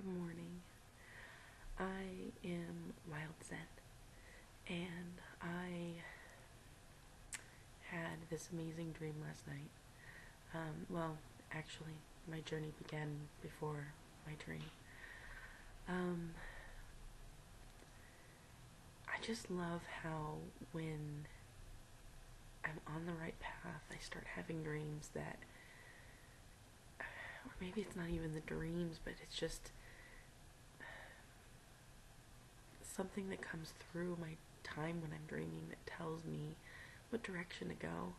morning. I am Wild Zen, and I had this amazing dream last night. Well, actually, my journey began before my dream. I just love how when I'm on the right path, I start having dreams that, or maybe it's not even the dreams, but it's just something that comes through my time when I'm dreaming that tells me what direction to go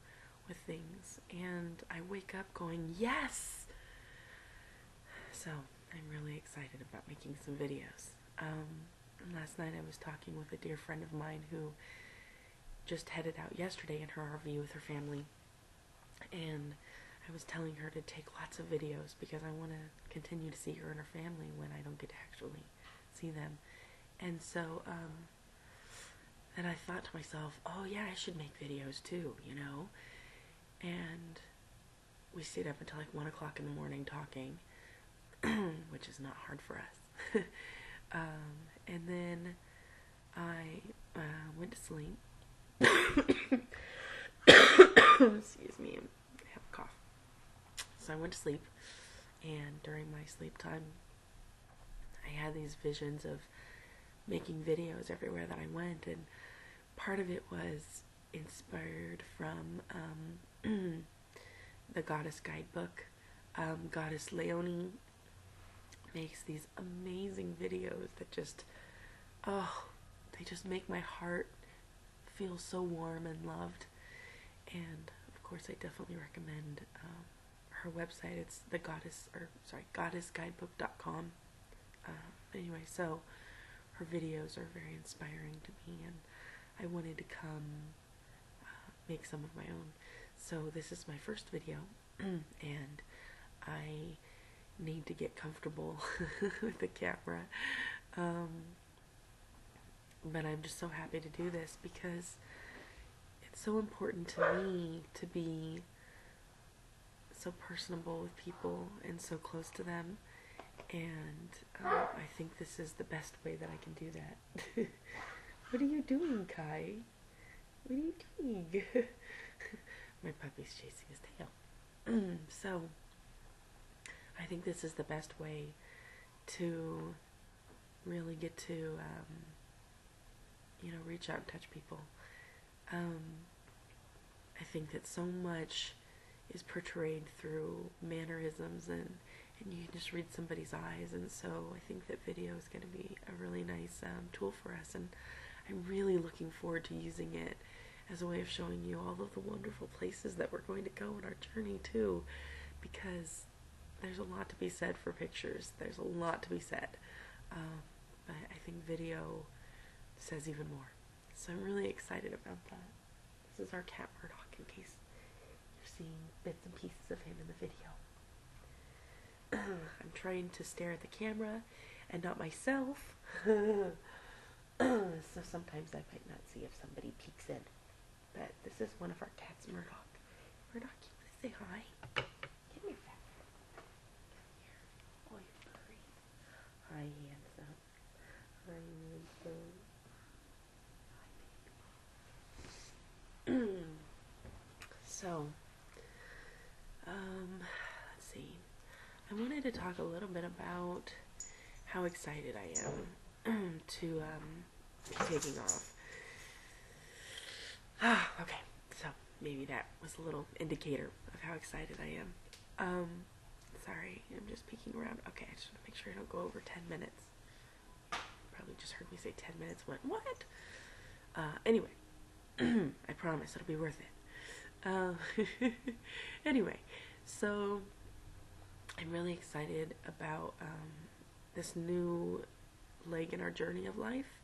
with things, and I wake up going, yes! So I'm really excited about making some videos. Last night I was talking with a dear friend of mine who just headed out yesterday in her RV with her family, and I was telling her to take lots of videos because I want to continue to see her and her family when I don't get to actually see them. And so, and I thought to myself, oh yeah, I should make videos too, you know? And we stayed up until like 1 o'clock in the morning talking, which is not hard for us. And then I went to sleep. Excuse me, I have a cough. So I went to sleep, and during my sleep time, I had these visions of making videos everywhere that I went, and part of it was inspired from the Goddess Guidebook. Goddess Leonie makes these amazing videos that just, they just make my heart feel so warm and loved. And of course, I definitely recommend her website. It's the goddessguidebook.com. Anyway, so her videos are very inspiring to me, and I wanted to come make some of my own. So this is my first video, and I need to get comfortable with the camera. But I'm just so happy to do this because it's so important to me to be so personable with people and so close to them. And I think this is the best way that I can do that. What are you doing, Kai? What are you doing? My puppy's chasing his tail. So, I think this is the best way to really get to, reach out and touch people. I think that so much is portrayed through mannerisms, and you can just read somebody's eyes, and so I think that video is going to be a really nice tool for us, and I'm really looking forward to using it as a way of showing you all of the wonderful places that we're going to go on our journey too, because there's a lot to be said for pictures. There's a lot to be said, but I think video says even more. So I'm really excited about that. This is our cat Murdoch, in case you're seeing bits and pieces of him in the video. I'm trying to stare at the camera and not myself. So sometimes I might not see if somebody peeks in. But this is one of our cats, Murdoch. Murdoch, you want to say hi? Come here, fat. Come here. Oh, you're purring. Hi, handsome. Hi, handsome. Hi, baby. So, let's see. I wanted to talk a little bit about how excited I am to be taking off. Okay, so maybe that was a little indicator of how excited I am. Sorry, I'm just peeking around. Okay, I just want to make sure I don't go over 10 minutes. Probably just heard me say 10 minutes, went, what? Anyway, I promise it'll be worth it. Anyway, so I'm really excited about this new leg in our journey of life,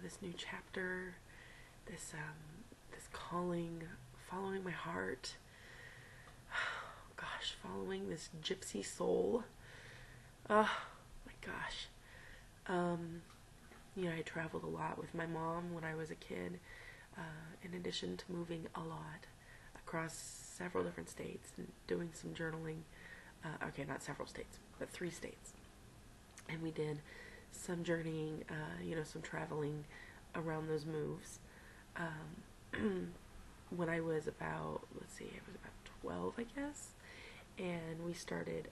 this new chapter, this calling, following my heart. Gosh, following this gypsy soul. Oh my gosh. I traveled a lot with my mom when I was a kid, in addition to moving a lot across several different states and doing some journaling. Okay, not several states, but 3 states. and we did some journeying, some traveling around those moves. When I was about, let's see, I was about 12, I guess, and we started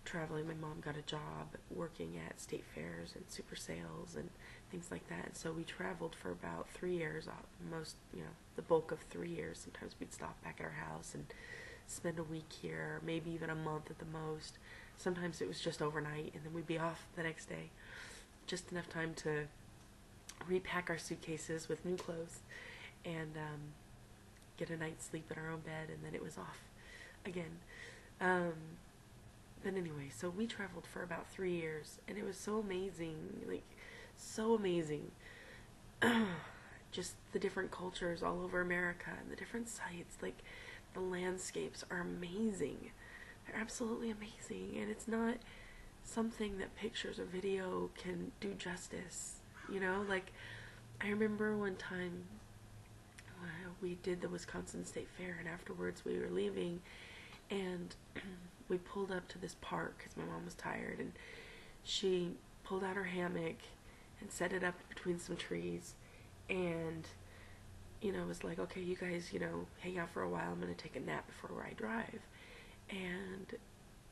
traveling. My mom got a job working at state fairs and super sales and things like that. And so we traveled for about 3 years, the bulk of 3 years. Sometimes we'd stop back at our house and spend a week here, maybe even a month at the most. Sometimes it was just overnight, and then we'd be off the next day. Just enough time to repack our suitcases with new clothes and get a night's sleep in our own bed, and then it was off again. But anyway, so we traveled for about 3 years, and it was so amazing, like, so amazing. Just the different cultures all over America and the different sites, like, the landscapes are amazing. They're absolutely amazing, and it's not something that pictures or video can do justice, like, I remember one time we did the Wisconsin State Fair, and afterwards we were leaving, and we pulled up to this park because my mom was tired, and she pulled out her hammock and set it up between some trees, and was like, okay, you guys, hang out for a while, I'm gonna take a nap before I drive. And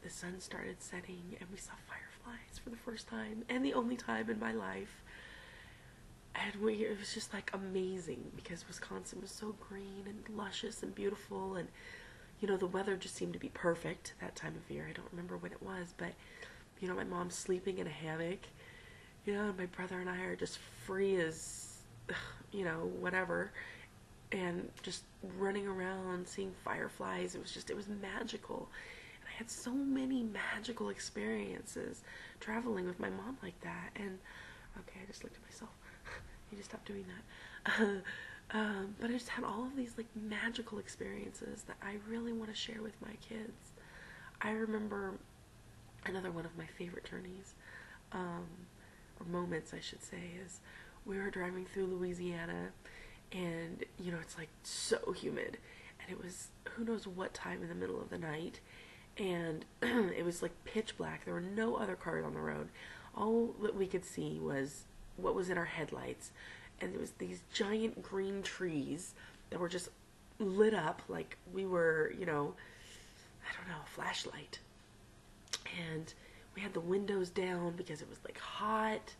the sun started setting, and we saw fireflies for the first time and the only time in my life. And it was just like amazing, because Wisconsin was so green and luscious and beautiful, and the weather just seemed to be perfect that time of year. I don't remember when it was, but my mom's sleeping in a hammock, and my brother and I are just free as whatever, and just running around seeing fireflies. It was magical, and I had so many magical experiences traveling with my mom like that. And okay, I just looked at myself. I need to stop doing that. But I just had all of these like magical experiences that I really want to share with my kids. I remember another one of my favorite journeys, or moments I should say, is we were driving through Louisiana, and it's like so humid, and it was who knows what time in the middle of the night, and it was like pitch black. There were no other cars on the road. All that we could see was what was in our headlights, and there was these giant green trees that were just lit up like we were, I don't know, a flashlight. And we had the windows down because it was like hot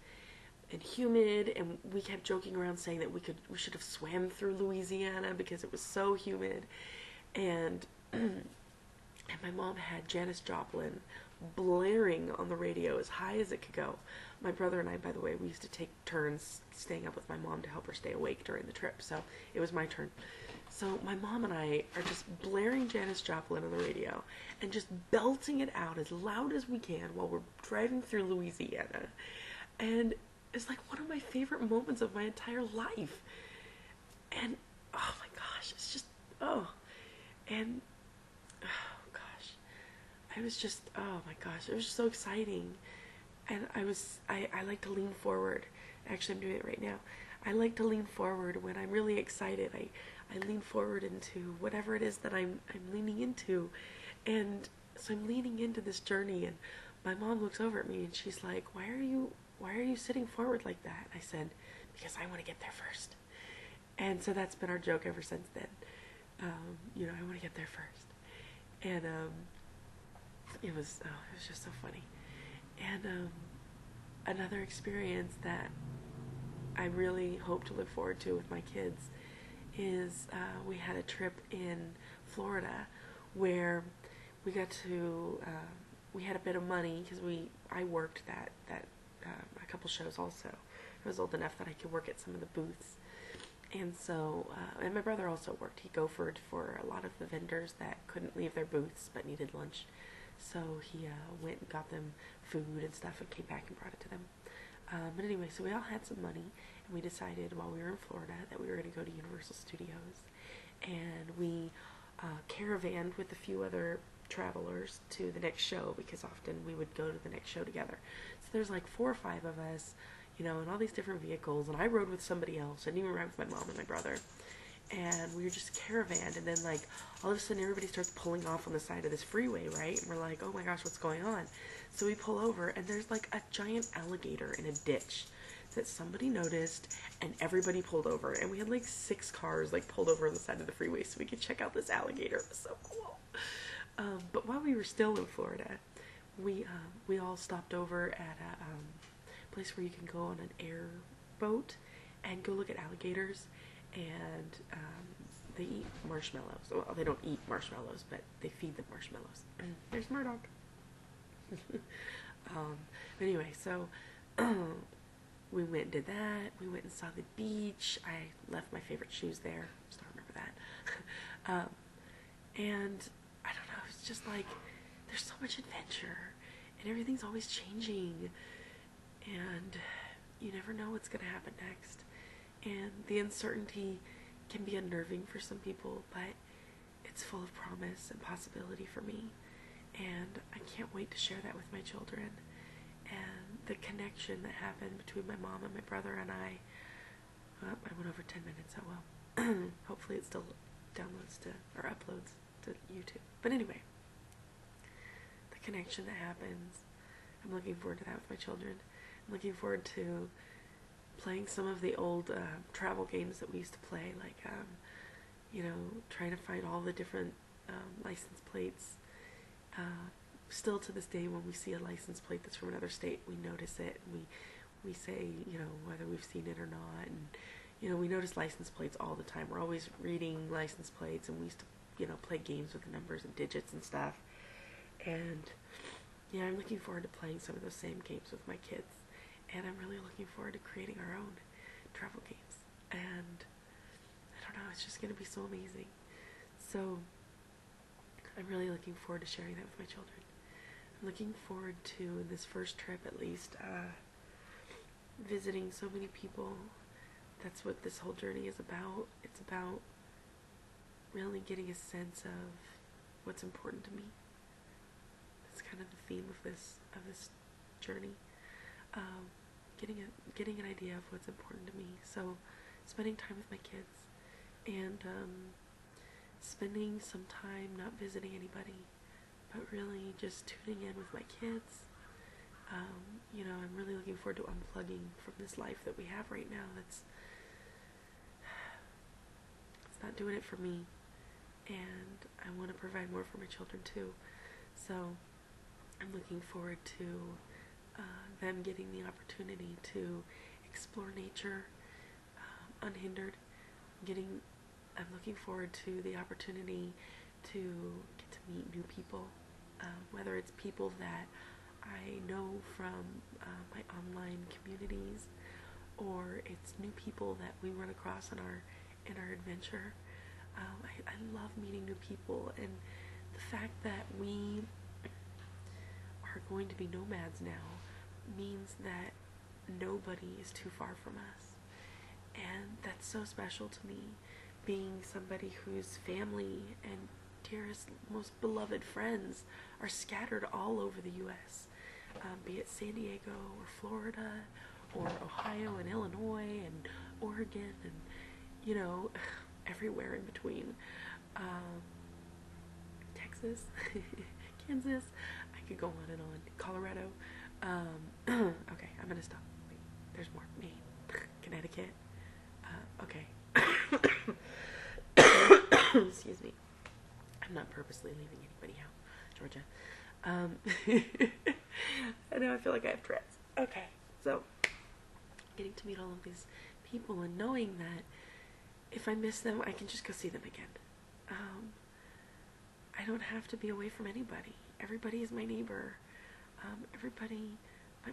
and humid, and we kept joking around saying that we should have swam through Louisiana because it was so humid. And and my mom had Janis Joplin blaring on the radio as high as it could go. My brother and I, by the way, we used to take turns staying up with my mom to help her stay awake during the trip, so it was my turn. So my mom and I are just blaring Janis Joplin on the radio and just belting it out as loud as we can while we're driving through Louisiana. And it's like one of my favorite moments of my entire life. And oh my gosh, it's just, and oh gosh, I was just, oh my gosh, it was just so exciting. And I like to lean forward. Actually, I'm doing it right now. I like to lean forward when I'm really excited. I lean forward into whatever it is that I'm leaning into. And so I'm leaning into this journey, and my mom looks over at me and she's like, why are you sitting forward like that? I said, because I want to get there first. And so that's been our joke ever since then. I want to get there first. And it was just so funny. And another experience that I really hope to look forward to with my kids is we had a trip in Florida where we got to, we had a bit of money because I worked a couple shows also. I was old enough that I could work at some of the booths. And so, and my brother also worked. He gophered for a lot of the vendors that couldn't leave their booths but needed lunch. So he went and got them food and stuff and came back and brought it to them. But anyway, so we all had some money, and we decided while we were in Florida that we were going to go to Universal Studios. And we caravanned with a few other travelers to the next show, because often we would go to the next show together. So there's like 4 or 5 of us, in all these different vehicles, and I rode with somebody else. I didn't even ride with my mom and my brother. and we were just caravanned, and then like all of a sudden everybody starts pulling off on the side of this freeway, right? And we're like, oh my gosh, what's going on? So we pull over, and there's like a giant alligator in a ditch that somebody noticed, and everybody pulled over, and we had like 6 cars like pulled over on the side of the freeway so we could check out this alligator. It was so cool. But while we were still in Florida, we all stopped over at a place where you can go on an airboat and go look at alligators, and they eat marshmallows. Well, they don't eat marshmallows, but they feed them marshmallows. There's Murdoch. Anyway, so we went and did that. We went and saw the beach. I left my favorite shoes there. Still remember that. And I don't know, it's just like there's so much adventure, and everything's always changing, and you never know what's going to happen next. And the uncertainty can be unnerving for some people, but it's full of promise and possibility for me. And I can't wait to share that with my children. And the connection that happened between my mom and my brother and I went over 10 minutes, oh well. Hopefully it still downloads to, or uploads to YouTube. But anyway, the connection that happens, I'm looking forward to that with my children. I'm looking forward to playing some of the old travel games that we used to play, like, you know, trying to find all the different license plates. Still to this day, when we see a license plate that's from another state, we notice it, and we say, you know, whether we've seen it or not. And you know, we notice license plates all the time. We're always reading license plates, and we used to, you know, play games with the numbers and digits and stuff. And yeah, I'm looking forward to playing some of those same games with my kids, and I'm really looking forward to creating our own travel games. And I don't know, it's just going to be so amazing. So I'm really looking forward to sharing that with my children. I'm looking forward to, in this first trip at least, visiting so many people. That's what this whole journey is about. It's about really getting a sense of what's important to me. That's kind of the theme of this journey. Getting an idea of what's important to me. So spending time with my kids, and spending some time not visiting anybody, but really just tuning in with my kids. You know, I'm really looking forward to unplugging from this life that we have right now. It's not doing it for me, and I want to provide more for my children too. So I'm looking forward to them getting the opportunity to explore nature unhindered. I'm looking forward to the opportunity to get to meet new people, whether it's people that I know from my online communities, or it's new people that we run across in our adventure. I love meeting new people, and the fact that we are going to be nomads now means that nobody is too far from us, and that's so special to me, being somebody whose family and dearest, most beloved friends are scattered all over the U.S., be it San Diego or Florida or Ohio and Illinois and Oregon and, you know, everywhere in between. Texas, Kansas, I could go on and on. Colorado. Okay, I'm gonna stop. Wait, there's more. Maine, Connecticut. Okay. Excuse me. I'm not purposely leaving anybody out. Georgia. I know, I feel like I have Tourette's. Okay, so getting to meet all of these people and knowing that if I miss them, I can just go see them again. I don't have to be away from anybody. Everybody is my neighbor.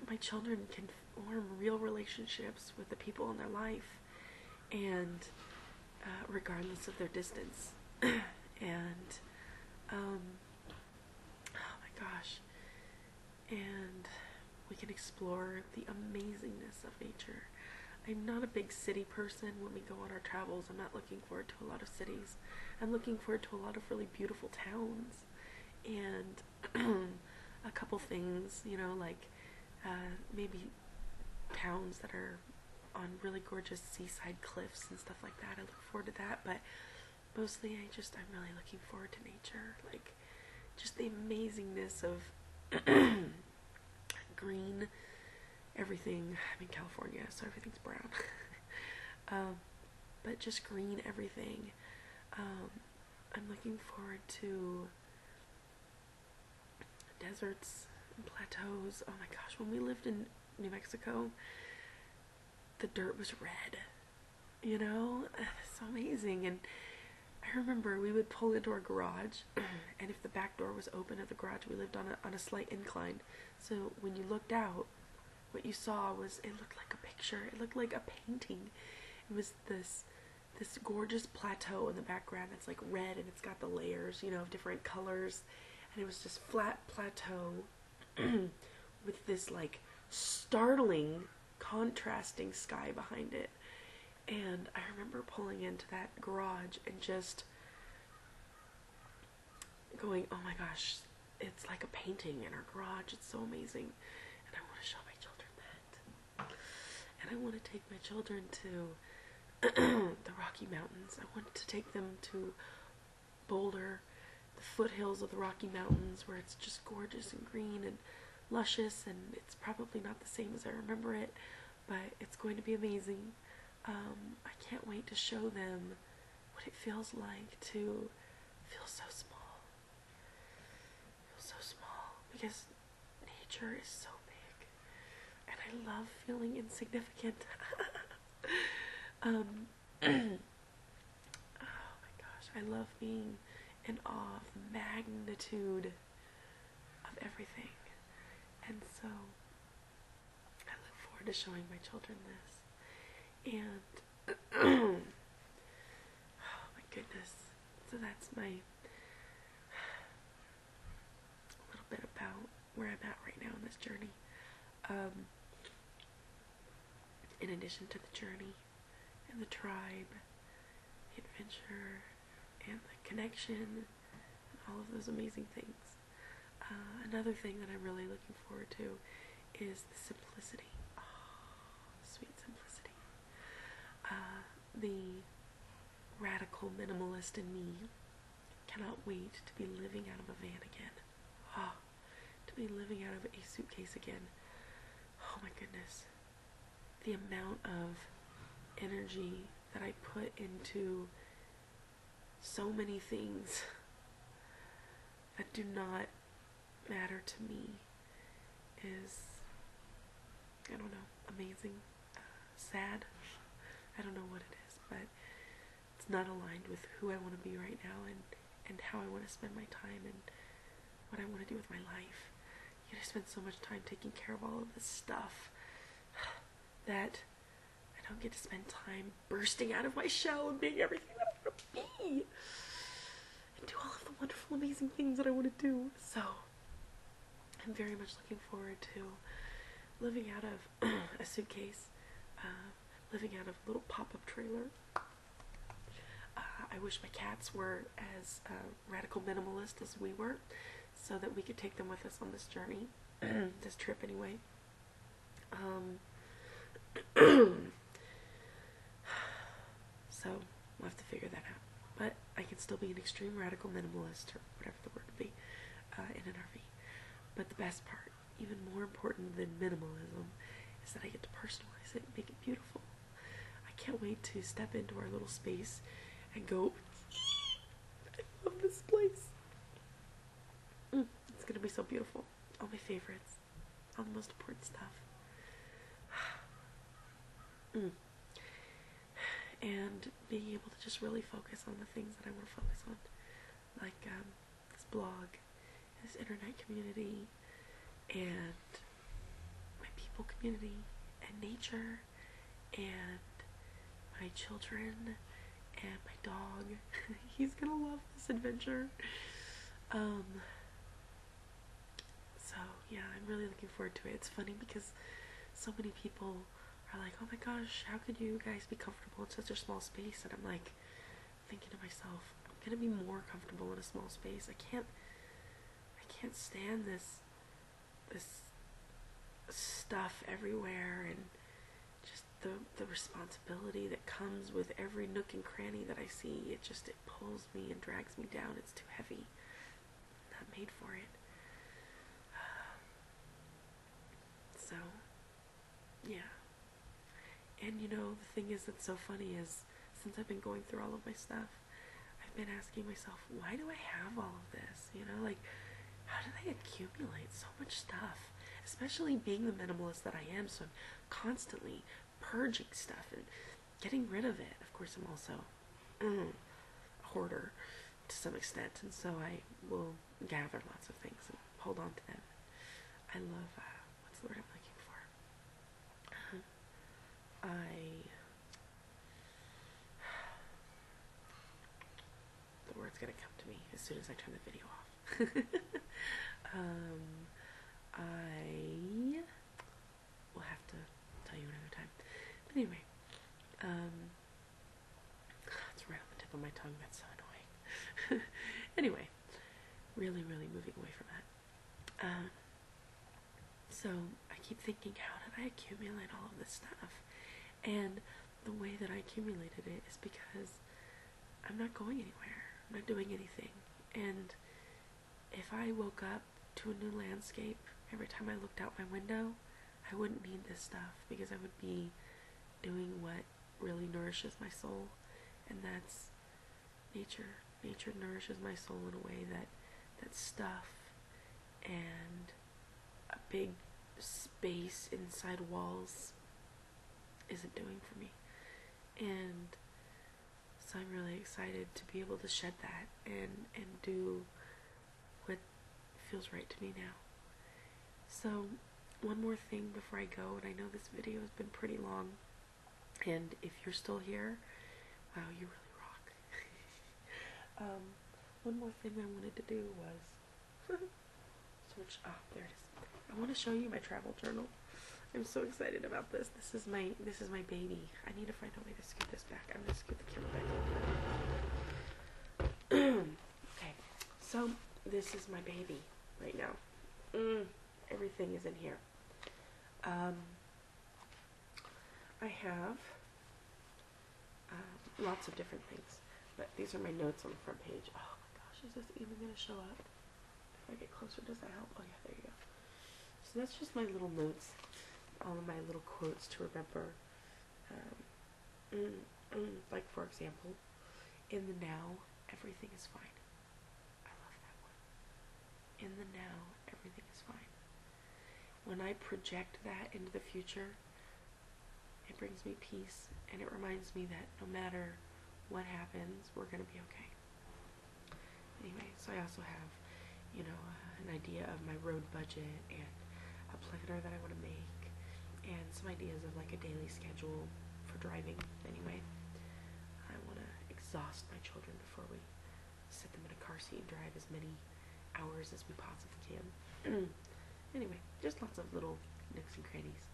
My children can form real relationships with the people in their life, and regardless of their distance. And oh my gosh, and we can explore the amazingness of nature. I'm not a big city person. When we go on our travels, I'm not looking forward to a lot of cities. I'm looking forward to a lot of really beautiful towns, and a couple things, you know, like maybe towns that are on really gorgeous seaside cliffs and stuff like that. I look forward to that, but mostly I'm really looking forward to nature, like just the amazingness of green everything. I'm in California, so everything's brown. But just green everything. I'm looking forward to deserts and plateaus. Oh my gosh, when we lived in New Mexico, the dirt was red. You know? It's so amazing. And I remember we would pull into our garage, and if the back door was open at the garage, we lived on a slight incline. So when you looked out, what you saw was, it looked like a picture. It looked like a painting. It was this gorgeous plateau in the background that's like red, and it's got the layers, you know, of different colors, and it was just flat plateau with this like startling contrasting sky behind it. And I remember pulling into that garage and just going, oh my gosh, it's like a painting in our garage. It's so amazing. And I want to show my children that. And I want to take my children to the Rocky Mountains. I want to take them to Boulder, the foothills of the Rocky Mountains, where it's just gorgeous and green and luscious, and it's probably not the same as I remember it, but it's going to be amazing. I can't wait to show them what it feels like to feel so small. Feel so small, because nature is so big, and I love feeling insignificant. Oh my gosh, I love being in awe of the magnitude of everything. And so I look forward to showing my children this. And oh my goodness. So that's my little bit about where I'm at right now in this journey. In addition to the journey and the tribe, the adventure, and the connection, and all of those amazing things. Another thing that I'm really looking forward to is the simplicity. Oh, sweet simplicity. The radical minimalist in me cannot wait to be living out of a van again. Oh, to be living out of a suitcase again. Oh my goodness. The amount of energy that I put into so many things that do not matter to me is, I don't know, amazing, sad. I don't know what it is, but it's not aligned with who I want to be right now, and how I want to spend my time, and what I want to do with my life. You know, I spend so much time taking care of all of this stuff that I don't get to spend time bursting out of my shell and being everything that I want to be, and do all of the wonderful, amazing things that I want to do. So I'm very much looking forward to living out of a suitcase, living out of a little pop-up trailer. I wish my cats were as radical minimalist as we were, so that we could take them with us on this journey, this trip anyway. So we'll have to figure that out. But I can still be an extreme radical minimalist, or whatever the word would be, in an RV. But the best part, even more important than minimalism, is that I get to personalize it and make it beautiful. I can't wait to step into our little space and go, I love this place. It's going to be so beautiful. All my favorites. All the most important stuff. And being able to just really focus on the things that I want to focus on. Like this blog, this internet community, and my people community, and nature, and my children, and my dog. He's gonna love this adventure. So yeah, I'm really looking forward to it. It's funny because so many people are like, oh my gosh, how could you guys be comfortable in such a small space? And I'm like, thinking to myself, I'm gonna be more comfortable in a small space. I can't stand this stuff everywhere, and just the responsibility that comes with every nook and cranny that I see, it pulls me and drags me down. It's too heavy. I'm not made for it. So, yeah. And you know, the thing is that's so funny is, since I've been going through all of my stuff, I've been asking myself, why do I have all of this? You know, like, how did I accumulate so much stuff? Especially being the minimalist that I am, so I'm constantly purging stuff and getting rid of it. Of course, I'm also a hoarder to some extent, and so I will gather lots of things and hold on to them. I love, what's the word I'm looking for? The word's gonna come to me as soon as I turn the video off. I will have to tell you another time. But anyway, it's right on the tip of my tongue. That's so annoying. Anyway, really moving away from that. So I keep thinking, how did I accumulate all of this stuff? And the way that I accumulated it is because I'm not going anywhere. I'm not doing anything. And if I woke up to a new landscape every time I looked out my window, I wouldn't need this stuff, because I would be doing what really nourishes my soul, and that's nature. Nature nourishes my soul in a way that stuff and a big space inside walls isn't doing for me. And so I'm really excited to be able to shed that and do what feels right to me now. So one more thing before I go, and I know this video has been pretty long, and if you're still here, wow, you really rock. One more thing I wanted to do was switch. Oh, there it is. I want to show you my travel journal. I'm so excited about this. This is my baby. I need to find a way to scoot this back. I'm gonna scoot the camera back a little bit. Okay, so this is my baby right now. Everything is in here. I have lots of different things, but these are my notes on the front page. Oh my gosh, is this even gonna show up? If I get closer, does that help? Oh yeah, there you go. So that's just my little notes, all of my little quotes to remember. Like for example, in the now, everything is fine. I love that one. In the now, everything is fine. When I project that into the future, it brings me peace, and it reminds me that no matter what happens, we're going to be okay. Anyway, so I also have, you know, an idea of my road budget and a planner that I want to make, and some ideas of like a daily schedule for driving. Anyway, I want to exhaust my children before we sit them in a car seat and drive as many hours as we possibly can. Anyway, just lots of little nooks and crannies.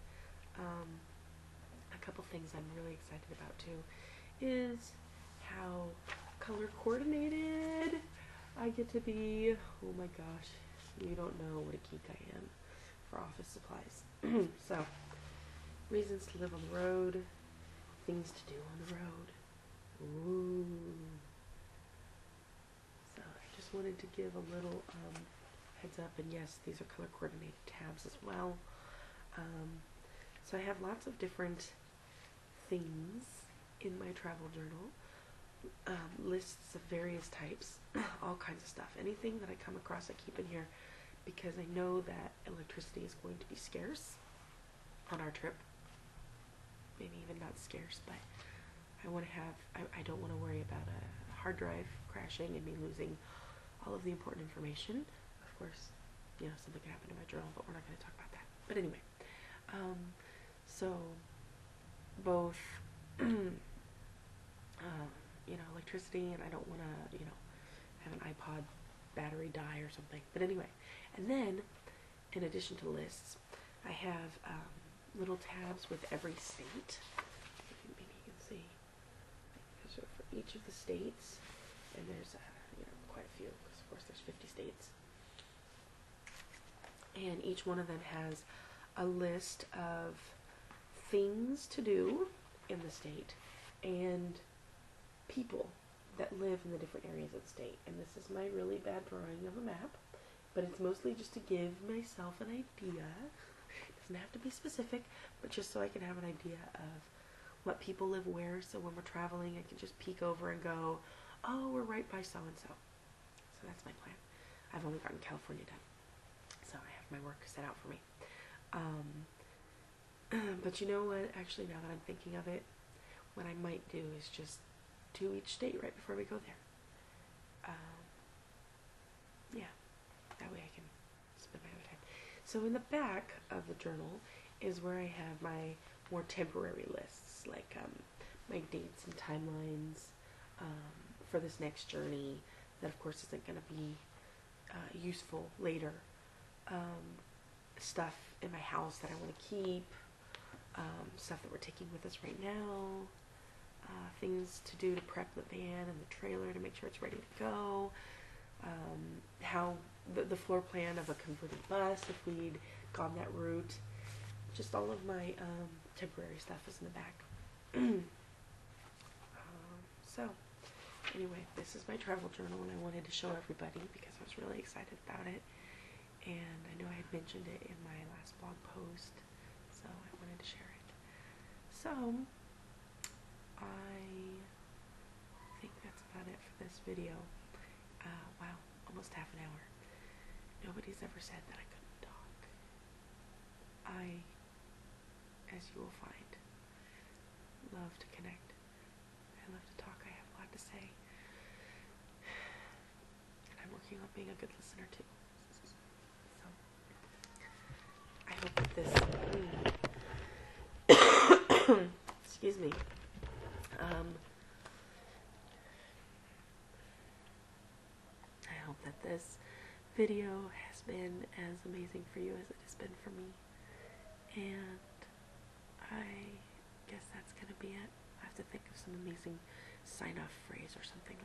A couple things I'm really excited about too is how color coordinated I get to be. Oh my gosh, you don't know what a geek I am for office supplies. So, reasons to live on the road, things to do on the road. Ooh. So I just wanted to give a little heads up, and yes, these are color coordinated tabs as well. So I have lots of different things in my travel journal, lists of various types, all kinds of stuff. Anything that I come across I keep in here, because I know that electricity is going to be scarce on our trip. Maybe even not scarce, but I want to have, I don't want to worry about a hard drive crashing and me losing all of the important information. Of course, you know, something could happen to my journal, but we're not going to talk about that. But anyway, so both, you know, electricity, and I don't want to, you know, have an iPod battery die or something. But anyway, and then, in addition to lists, I have little tabs with every state. Maybe you can see. Those are for each of the states, and there's, you know, quite a few, because of course there's 50 states. And each one of them has a list of things to do in the state and people that live in the different areas of the state. And this is my really bad drawing of a map, but it's mostly just to give myself an idea. It doesn't have to be specific, but just so I can have an idea of what people live where, so when we're traveling I can just peek over and go, oh, we're right by so and so. So that's my plan. I've only gotten California done, so I have my work set out for me. But you know what, actually now that I'm thinking of it, what I might do is just do each state right before we go there. Yeah, that way I can spend my other time. So in the back of the journal is where I have my more temporary lists, like my dates and timelines for this next journey that of course isn't going to be useful later. Stuff in my house that I want to keep, stuff that we're taking with us right now, things to do to prep the van and the trailer to make sure it's ready to go, how the floor plan of a converted bus if we'd gone that route. Just all of my temporary stuff is in the back. So anyway, this is my travel journal, and I wanted to show everybody because I was really excited about it, and I know I had mentioned it in my last blog post, so I wanted to share it. So I think that's about it for this video. Wow, almost half an hour. Nobody's ever said that I couldn't talk. I, as you will find, love to connect. I love to talk. I have a lot to say. And I'm working on being a good listener too. So, I hope that this, excuse me, I hope that this video has been as amazing for you as it has been for me. And I guess that's going to be it. I have to think of some amazing sign-off phrase or something